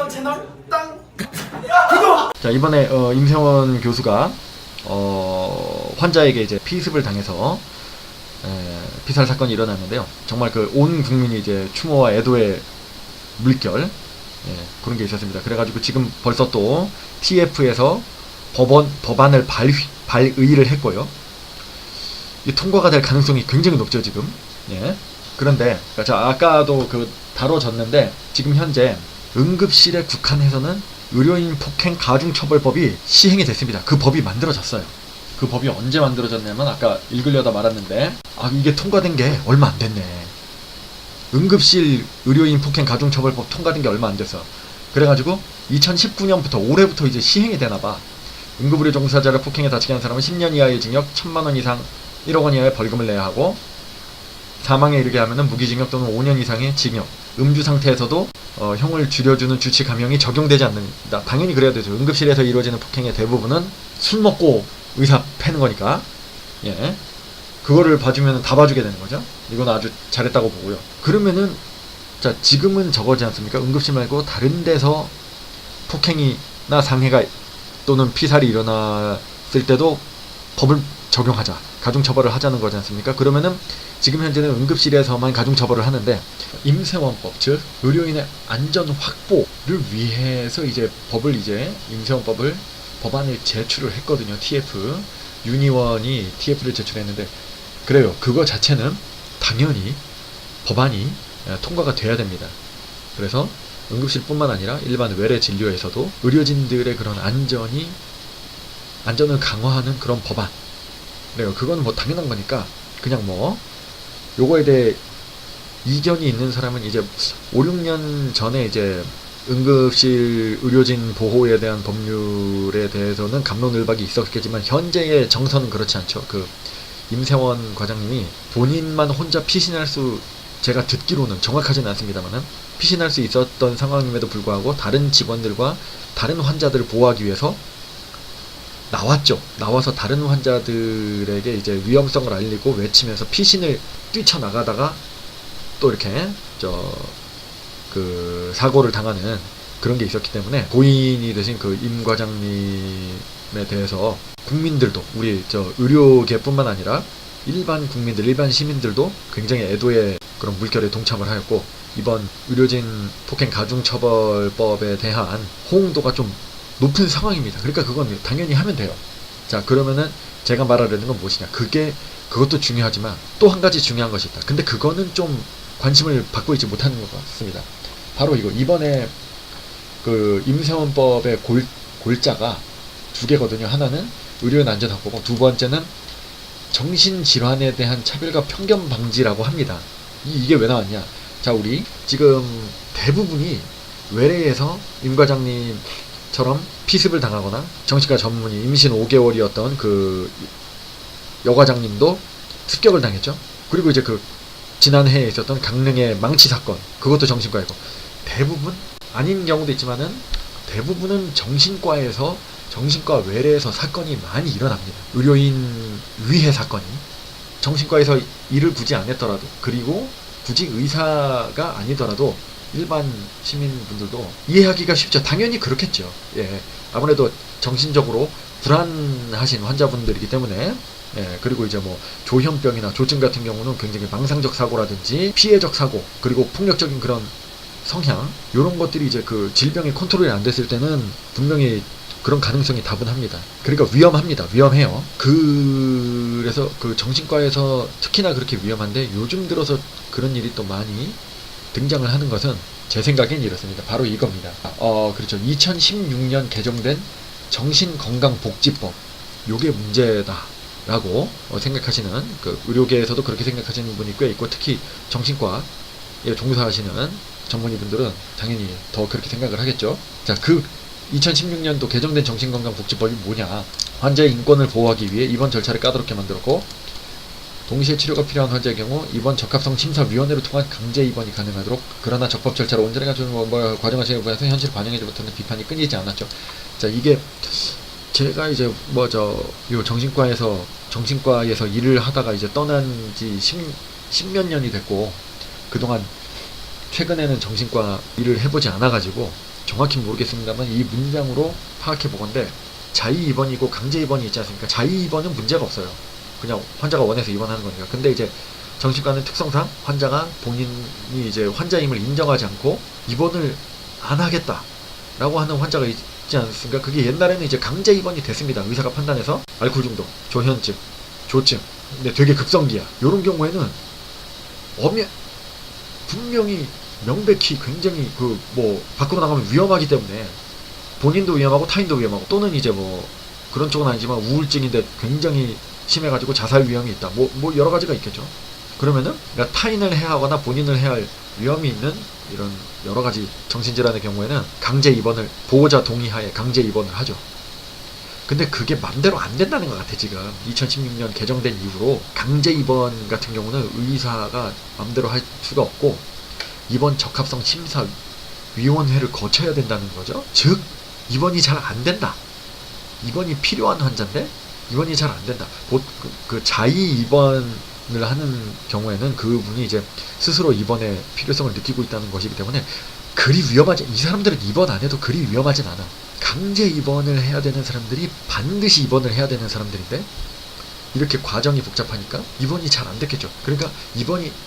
땅 채널 땅 구독! 자, 이번에 임세원 교수가 환자에게 이제 피습을 당해서 피살 사건이 일어났는데요. 정말 그 온 국민이 이제 추모와 애도의 물결 그런 게 있었습니다. 그래가지고 지금 벌써 또 TF에서 법안을 발의를 했고요. 이 통과가 될 가능성이 굉장히 높죠 지금. 그런데 자, 아까도 다뤄졌는데 지금 현재 응급실에 국한해서는 의료인 폭행 가중처벌법이 시행이 됐습니다. 그 법이 만들어졌어요. 그 법이 언제 만들어졌냐면 아까 읽으려다 말았는데 이게 통과된 게 얼마 안 됐네. 응급실 의료인 폭행 가중처벌법 통과된 게 얼마 안 됐어. 그래가지고 2019년부터 올해부터 이제 시행이 되나봐. 응급의료 종사자를 폭행해 다치게 한 사람은 10년 이하의 징역, 1,000만 원 이상 1억 원 이하의 벌금을 내야 하고, 사망에 이르게 하면은 무기징역 또는 5년 이상의 징역, 음주 상태에서도 형을 줄여주는 주치 감형이 적용되지 않는다. 당연히 그래야 되죠. 응급실에서 이루어지는 폭행의 대부분은 술 먹고 의사 패는 거니까. 그거를 봐주면 다 봐주게 되는 거죠. 이건 아주 잘했다고 보고요. 그러면은 자, 지금은 저거지 않습니까? 응급실 말고 다른 데서 폭행이나 상해가 또는 피살이 일어났을 때도 법을 적용하자, 가중처벌을 하자는 거지 않습니까? 그러면은 지금 현재는 응급실에서만 가중처벌을 하는데, 임세원법, 즉 의료인의 안전 확보를 위해서 이제 임세원법을 법안을 제출을 했거든요. TF 윤의원이 TF를 제출했는데, 그래요. 그거 자체는 당연히 법안이 통과가 돼야 됩니다. 그래서 응급실뿐만 아니라 일반 외래 진료에서도 의료진들의 그런 안전을 강화하는 그런 법안. 그래요. 그건 뭐 당연한 거니까 그냥 뭐 요거에 대해 이견이 있는 사람은 이제 5, 6년 전에 이제 응급실 의료진 보호에 대한 법률에 대해서는 갑론을박이 있었겠지만 현재의 정서는 그렇지 않죠. 임세원 과장님이 본인만 혼자 제가 듣기로는 정확하지는 않습니다만은 피신할 수 있었던 상황임에도 불구하고 다른 직원들과 다른 환자들을 보호하기 위해서 나와서 다른 환자들에게 이제 위험성을 알리고 외치면서 피신을 뛰쳐나가다가 또 이렇게 사고를 당하는 그런 게 있었기 때문에, 고인이 되신 임 과장님에 대해서 국민들도, 우리 의료계뿐만 아니라 일반 국민들, 일반 시민들도 굉장히 애도의 그런 물결에 동참을 하였고, 이번 의료진 폭행 가중처벌법에 대한 호응도가 좀 높은 상황입니다. 그러니까 그건 당연히 하면 돼요. 자, 그러면은 제가 말하려는 건 무엇이냐? 그것도 중요하지만 또 한 가지 중요한 것이 있다. 근데 그거는 좀 관심을 받고 있지 못하는 것 같습니다. 바로 이번에 임세원법의 골자가 두 개거든요. 하나는 의료인 안전 확보고, 두 번째는 정신질환에 대한 차별과 편견 방지라고 합니다. 이게 왜 나왔냐? 자, 우리 지금 대부분이 외래에서 임 과장님처럼 피습을 당하거나 정신과 전문의 임신 5개월이었던 여과장님도 습격을 당했죠. 그리고 이제 지난해에 있었던 강릉의 망치 사건, 그것도 정신과이고, 대부분 아닌 경우도 있지만은 대부분은 정신과 외래에서 사건이 많이 일어납니다. 의료인 위해 사건이. 정신과에서 일을 굳이 안 했더라도, 그리고 굳이 의사가 아니더라도 일반 시민분들도 이해하기가 쉽죠. 당연히 그렇겠죠. 아무래도 정신적으로 불안하신 환자분들이기 때문에. 그리고 이제 뭐 조현병이나 조증 같은 경우는 굉장히 망상적 사고라든지 피해적 사고, 그리고 폭력적인 그런 성향, 이런 것들이 이제 질병이 컨트롤이 안 됐을 때는 분명히 그런 가능성이 다분합니다. 그러니까 위험해요. 그래서 정신과에서 특히나 그렇게 위험한데, 요즘 들어서 그런 일이 또 많이 등장을 하는 것은 제 생각엔 이렇습니다. 바로 이겁니다. 그렇죠. 2016년 개정된 정신건강복지법, 요게 문제다라고 생각하시는, 의료계에서도 그렇게 생각하시는 분이 꽤 있고, 특히 정신과에 종사하시는 전문의분들은 당연히 더 그렇게 생각을 하겠죠. 자, 2016년도 개정된 정신건강복지법이 뭐냐? 환자의 인권을 보호하기 위해 입원 절차를 까다롭게 만들었고, 동시에 치료가 필요한 환자의 경우 입원 적합성 심사위원회를 통한 강제 입원이 가능하도록, 그러나 적법 절차를 온전히 갖추는 과정을 제공해서 현실을 반영하지 못하는 비판이 끊이지 않았죠. 자, 이게 제가 이제 정신과에서 일을 하다가 이제 떠난 지 10몇 년이 됐고, 그동안 최근에는 정신과 일을 해보지 않아가지고 정확히 모르겠습니다만 이 문장으로 파악해 보건데 자의 입원이고 강제 입원이 있지 않습니까? 자의 입원은 문제가 없어요. 그냥 환자가 원해서 입원하는 거니까. 근데 이제 정신과는 특성상 환자가 본인이 이제 환자임을 인정하지 않고 입원을 안 하겠다라고 하는 환자가 있지 않습니까? 그게 옛날에는 이제 강제 입원이 됐습니다. 의사가 판단해서 알코올 중독, 조현증, 조증, 근데 되게 급성기야. 이런 경우에는 분명히 명백히 굉장히 그 뭐 밖으로 나가면 위험하기 때문에 본인도 위험하고 타인도 위험하고 또는 이제 뭐 그런 쪽은 아니지만 우울증인데 굉장히 심해가지고 자살 위험이 있다. 뭐 여러 가지가 있겠죠. 그러면은 그러니까 타인을 해하거나 본인을 해할 위험이 있는 이런 여러 가지 정신질환의 경우에는 강제 입원을 보호자 동의하에 강제 입원을 하죠. 근데 그게 맘대로 안 된다는 것 같아. 지금 2016년 개정된 이후로 강제 입원 같은 경우는 의사가 맘대로 할 수가 없고 입원 적합성 심사 위원회를 거쳐야 된다는 거죠. 즉 입원이 잘 안 된다. 입원이 필요한 환자인데 입원이 잘 안 된다. 그 자의 입원을 하는 경우에는 그분이 이제 스스로 입원의 필요성을 느끼고 있다는 것이기 때문에 그리 위험하지, 이 사람들은 입원 안 해도 그리 위험하진 않아. 강제 입원을 해야 되는 사람들이 반드시 입원을 해야 되는 사람들인데 이렇게 과정이 복잡하니까 입원이 잘 안 됐겠죠. 그러니까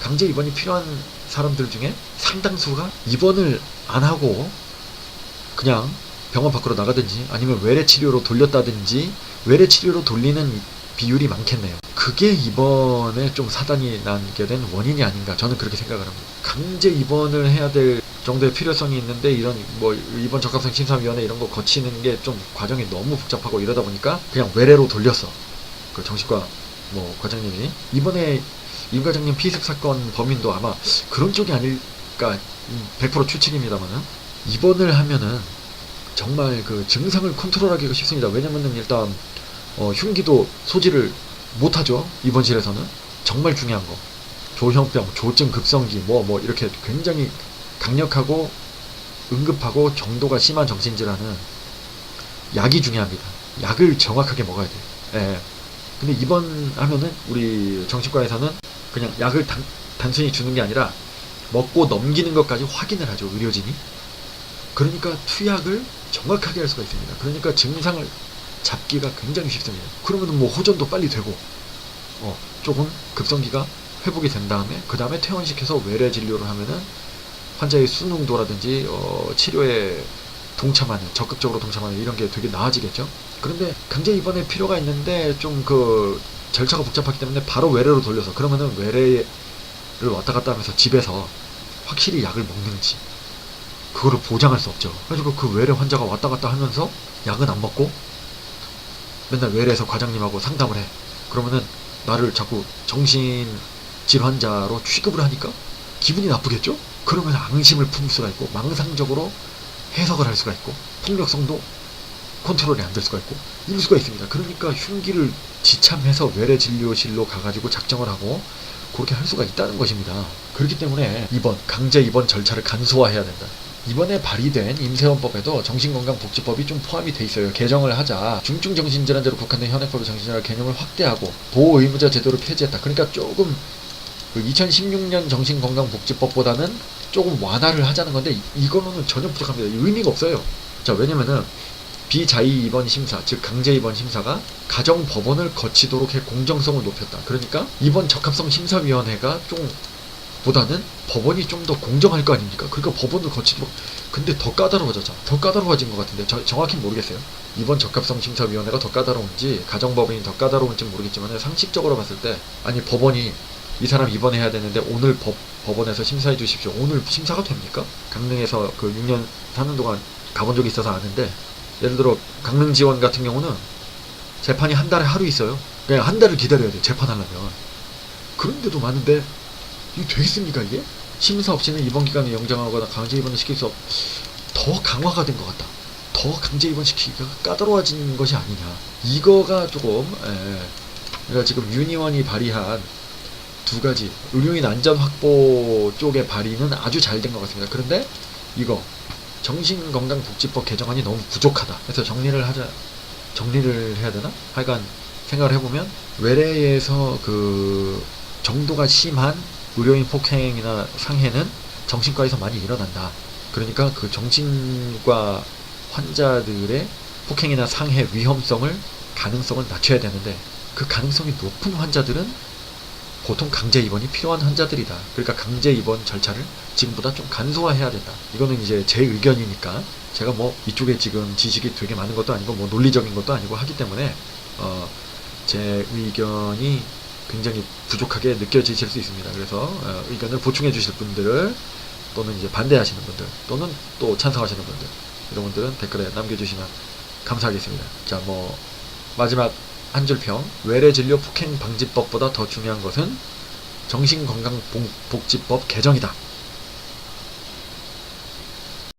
강제 입원이 필요한 사람들 중에 상당수가 입원을 안 하고 그냥 병원 밖으로 나가든지 아니면 외래 치료로 돌렸다든지 외래 치료로 돌리는 비율이 많겠네요. 그게 입원에 좀 사단이 나게 된 원인이 아닌가, 저는 그렇게 생각을 합니다. 강제 입원을 해야 될 정도의 필요성이 있는데 이런 뭐 입원 적합성 심사위원회 이런 거 거치는 게 좀 과정이 너무 복잡하고 이러다 보니까 그냥 외래로 돌렸어. 그 정신과 뭐 과장님이 이번에 임 과장님 피습 사건 범인도 아마 그런 쪽이 아닐까, 100% 추측입니다만은 입원을 하면은 정말 그 증상을 컨트롤하기가 쉽습니다. 왜냐면은 일단 흉기도 소지를 못하죠. 입원실에서는. 정말 중요한 거 조현병, 조증, 급성기 뭐 이렇게 굉장히 강력하고 응급하고 정도가 심한 정신질환은 약이 중요합니다. 약을 정확하게 먹어야 돼요. 예. 근데 입원하면은 우리 정신과에서는 그냥 약을 단순히 주는 게 아니라 먹고 넘기는 것까지 확인을 하죠, 의료진이. 그러니까 투약을 정확하게 할 수가 있습니다. 그러니까 증상을 잡기가 굉장히 쉽습니다. 그러면 뭐 호전도 빨리 되고 조금 급성기가 회복이 된 다음에 그 다음에 퇴원시켜서 외래 진료를 하면은 환자의 수능도라든지 치료에 적극적으로 동참하는 이런 게 되게 나아지겠죠. 그런데 강제 입원에 필요가 있는데 좀 그 절차가 복잡하기 때문에 바로 외래로 돌려서 그러면은 외래를 왔다 갔다 하면서 집에서 확실히 약을 먹는지 그거를 보장할 수 없죠. 그래서 그 외래 환자가 왔다 갔다 하면서 약은 안 먹고 맨날 외래에서 과장님하고 상담을 해. 그러면은 나를 자꾸 정신질환자로 취급을 하니까 기분이 나쁘겠죠? 그러면 앙심을 품을 수가 있고 망상적으로 해석을 할 수가 있고 폭력성도 컨트롤이 안 될 수가 있고 이럴 수가 있습니다. 그러니까 흉기를 지참해서 외래 진료실로 가가지고 작정을 하고 그렇게 할 수가 있다는 것입니다. 그렇기 때문에 강제 입원 절차를 간소화해야 된다. 이번에 발의된 임세원법에도 정신건강복지법이 좀 포함이 돼 있어요. 개정을 하자. 중증 정신질환자로 국한된 현행법의 정신질환 개념을 확대하고 보호 의무자 제도를 폐지했다. 그러니까 조금 그 2016년 정신건강복지법보다는 조금 완화를 하자는 건데 이거는 전혀 부족합니다. 의미가 없어요. 자, 왜냐면은 비자의 입원 심사, 즉 강제 입원 심사가 가정 법원을 거치도록 해 공정성을 높였다. 그러니까 입원 적합성 심사위원회가 좀 보다는 법원이 좀 더 공정할 거 아닙니까? 그러니까 법원을 거치도록. 근데 더 까다로워졌잖아. 더 까다로워진 것 같은데 정확히 모르겠어요. 이번 적합성 심사위원회가 더 까다로운지 가정법원이 더 까다로운지 모르겠지만 상식적으로 봤을 때 아니 법원이 이 사람 입원해야 되는데 오늘 법원에서 심사해 주십시오. 오늘 심사가 됩니까? 강릉에서 그 6년 사는 동안 가본 적이 있어서 아는데 예를 들어 강릉 지원 같은 경우는 재판이 한 달에 하루 있어요. 그냥 한 달을 기다려야 돼, 재판하려면. 그런데도 많은데 이게 되겠습니까? 이게? 심사 없이는 입원 기간을 연장하거나 강제 입원을 시킬 수 더 강화가 된 것 같다. 더 강제 입원 시키기가 까다로워진 것이 아니냐. 이거가 조금 그러니까 지금 윤의원이 발의한 두 가지 의료인 안전 확보 쪽의 발의는 아주 잘 된 것 같습니다. 그런데 이거 정신건강복지법 개정안이 너무 부족하다. 그래서 정리를 해야 되나? 하여간 생각을 해보면 외래에서 그 정도가 심한 의료인 폭행이나 상해는 정신과에서 많이 일어난다. 그러니까 그 정신과 환자들의 폭행이나 상해 위험성을 가능성을 낮춰야 되는데 그 가능성이 높은 환자들은 보통 강제 입원이 필요한 환자들이다. 그러니까 강제 입원 절차를 지금보다 좀 간소화해야 된다. 이거는 이제 제 의견이니까 제가 뭐 이쪽에 지금 지식이 되게 많은 것도 아니고 뭐 논리적인 것도 아니고 하기 때문에 제 의견이 굉장히 부족하게 느껴지실 수 있습니다. 그래서 의견을 보충해 주실 분들 또는 이제 반대하시는 분들 또는 또 찬성하시는 분들 이런 분들은 댓글에 남겨주시면 감사하겠습니다. 자, 뭐 마지막 한 줄 평. 외래진료 폭행 방지법보다 더 중요한 것은 정신건강복지법 개정이다.